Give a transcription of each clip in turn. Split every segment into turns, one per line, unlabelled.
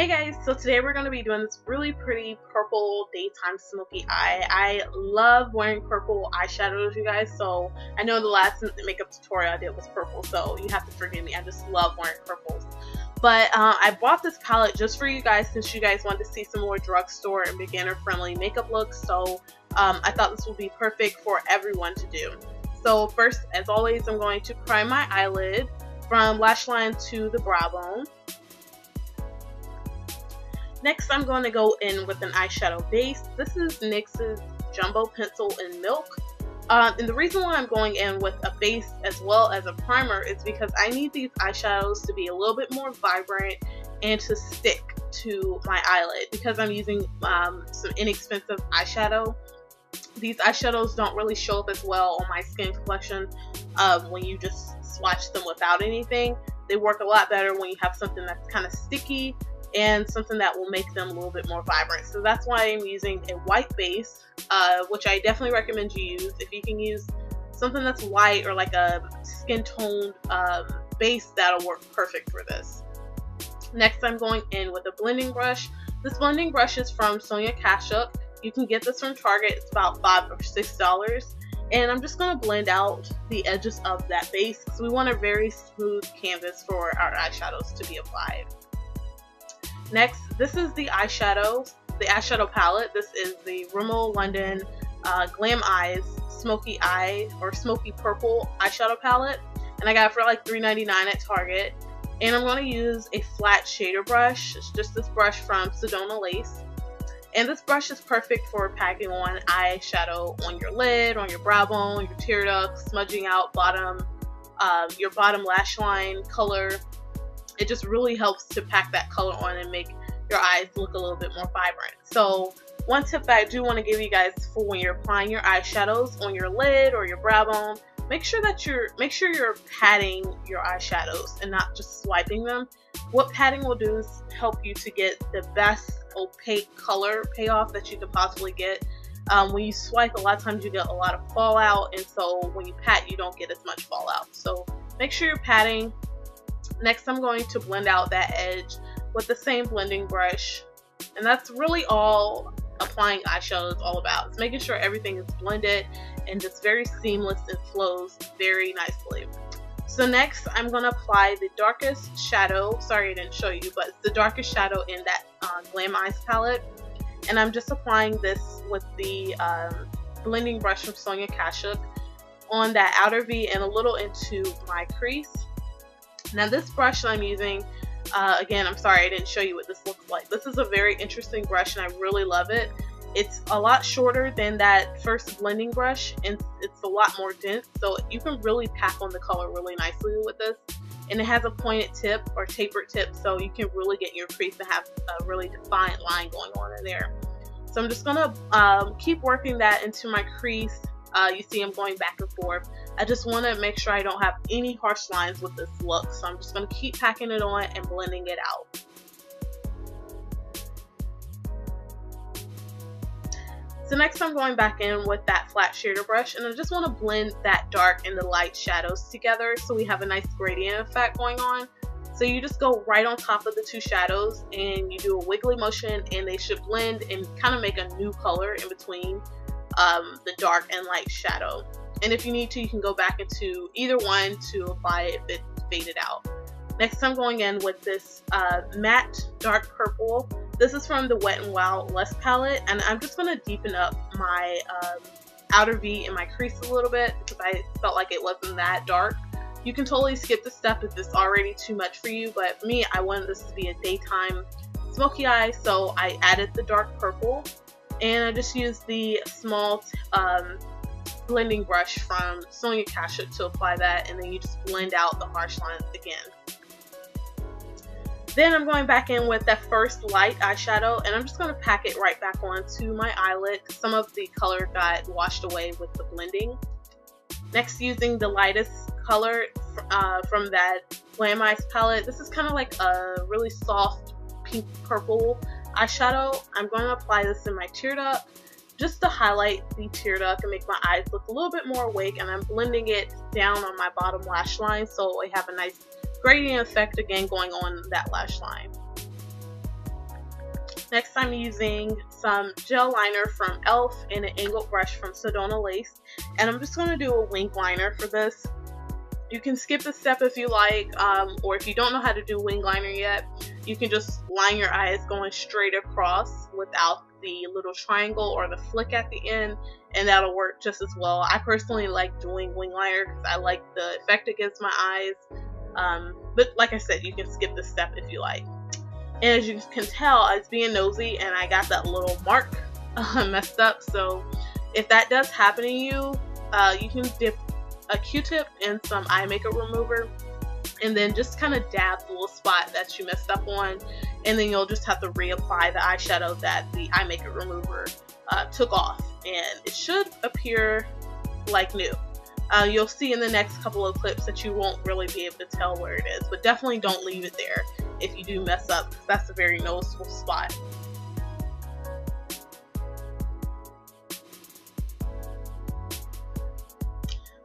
guys, so today we're going to be doing this really pretty purple daytime smoky eye. I love wearing purple eyeshadows, you guys, so I know the last makeup tutorial I did was purple, so you have to forgive me. I just love wearing purples. But I bought this palette just for you guys since you guys wanted to see some more drugstore and beginner friendly makeup looks, so I thought this would be perfect for everyone to do. So first, as always, I'm going to prime my eyelid from lash line to the brow bone. Next, I'm going to go in with an eyeshadow base. This is NYX's Jumbo Pencil in Milk. And the reason why I'm going in with a base as well as a primer is because I need these eyeshadows to be a little bit more vibrant and to stick to my eyelid because I'm using some inexpensive eyeshadow. These eyeshadows don't really show up as well on my skin complexion when you just swatch them without anything. They work a lot better when you have something that's kind of sticky and something that will make them a little bit more vibrant. So that's why I'm using a white base, which I definitely recommend you use. If you can use something that's white or like a skin toned base, that'll work perfect for this. Next, I'm going in with a blending brush. This blending brush is from Sonia Kashuk. You can get this from Target. It's about $5 or $6. And I'm just going to blend out the edges of that base because we want a very smooth canvas for our eyeshadows to be applied. Next, this is the eyeshadow palette. This is the Rimmel London Glam Eyes Smoky Eye or Smoky Purple eyeshadow palette. And I got it for like $3.99 at Target. And I'm going to use a flat shader brush. It's just this brush from Sedona Lace. And this brush is perfect for packing on eyeshadow on your lid, on your brow bone, your tear ducts, smudging out your bottom lash line color. It just really helps to pack that color on and make your eyes look a little bit more vibrant. So one tip that I do want to give you guys for when you're applying your eyeshadows on your lid or your brow bone, make sure you're patting your eyeshadows and not just swiping them. What patting will do is help you to get the best opaque color payoff that you could possibly get. When you swipe, a lot of times you get a lot of fallout, and so when you pat, you don't get as much fallout. So make sure you're patting. Next, I'm going to blend out that edge with the same blending brush, and that's really all applying eyeshadow is all about. It's making sure everything is blended and just very seamless and flows very nicely. So next, I'm going to apply the darkest shadow. Sorry I didn't show you, but it's the darkest shadow in that Glam Eyes palette, and I'm just applying this with the blending brush from Sonia Kashuk on that outer V and a little into my crease. Now this brush that I'm using, again, I'm sorry I didn't show you what this looks like. This is a very interesting brush and I really love it. It's a lot shorter than that first blending brush and it's a lot more dense, so you can really pack on the color really nicely with this. And it has a pointed tip or tapered tip, so you can really get your crease and have a really defined line going on in there. So I'm just going to keep working that into my crease. You see I'm going back and forth. I just want to make sure I don't have any harsh lines with this look, so I'm just going to keep packing it on and blending it out. So next I'm going back in with that flat shader brush, and I just want to blend that dark and the light shadows together so we have a nice gradient effect going on. So you just go right on top of the two shadows and you do a wiggly motion and they should blend and kind of make a new color in between the dark and light shadow. And if you need to, you can go back into either one to apply it if it faded out. Next, I'm going in with this matte dark purple. This is from the Wet n Wild Lush palette, and I'm just going to deepen up my outer V and my crease a little bit because I felt like it wasn't that dark. You can totally skip this step if it's already too much for you, but for me, I wanted this to be a daytime smoky eye, so I added the dark purple. And I just used the small blending brush from Sonia Kashuk to apply that, and then you just blend out the harsh lines again. Then I'm going back in with that first light eyeshadow, and I'm just going to pack it right back onto my eyelid. Some of the color got washed away with the blending. Next, using the lightest color from that Glam Eyes palette. This is kind of like a really soft pink purple eyeshadow. I'm going to apply this in my tear duct just to highlight the tear duct and make my eyes look a little bit more awake, and I'm blending it down on my bottom lash line so I have a nice gradient effect again going on that lash line. Next, I'm using some gel liner from e.l.f. and an angled brush from Sedona Lace. And I'm just going to do a wing liner for this. You can skip this step if you like, or if you don't know how to do wing liner yet, you can just line your eyes going straight across without the little triangle or the flick at the end, and that'll work just as well. I personally like doing wing liner because I like the effect it gives my eyes, but like I said, you can skip this step if you like. And as you can tell, I was being nosy and I got that little mark messed up, so if that does happen to you, you can dip a Q-tip in some eye makeup remover and then just kind of dab the little spot that you messed up on, and then you'll just have to reapply the eyeshadow that the eye makeup remover took off, and it should appear like new. You'll see in the next couple of clips that you won't really be able to tell where it is, but definitely don't leave it there if you do mess up, because that's a very noticeable spot.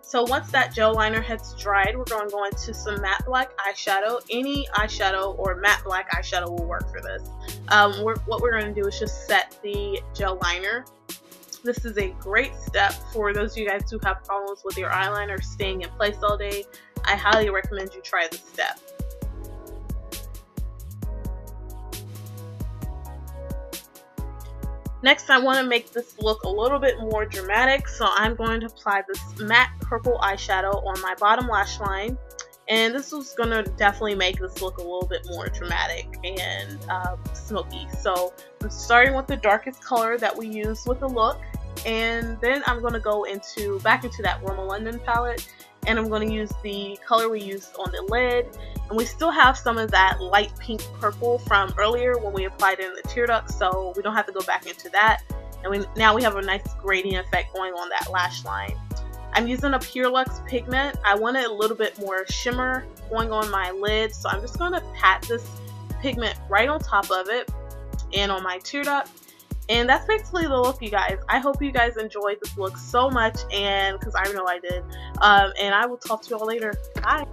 So once that gel liner has dried, we're going to go into some matte black eyeshadow. Any eyeshadow or matte black eyeshadow will work for this. What we're going to do is just set the gel liner. This is a great step for those of you guys who have problems with your eyeliner staying in place all day. I highly recommend you try this step. Next, I want to make this look a little bit more dramatic, so I'm going to apply this matte purple eyeshadow on my bottom lash line, and this is going to definitely make this look a little bit more dramatic and smoky. So I'm starting with the darkest color that we use with the look, and then I'm going to go back into that Rimmel London palette, and I'm going to use the color we used on the lid. And we still have some of that light pink purple from earlier when we applied it in the tear duct, so we don't have to go back into that. And now we have a nice gradient effect going on that lash line. I'm using a Pure Luxe pigment. I wanted a little bit more shimmer going on my lid, so I'm just going to pat this pigment right on top of it and on my tear duct. And that's basically the look, you guys. I hope you guys enjoyed this look so much, and because I know I did. And I will talk to you all later. Bye.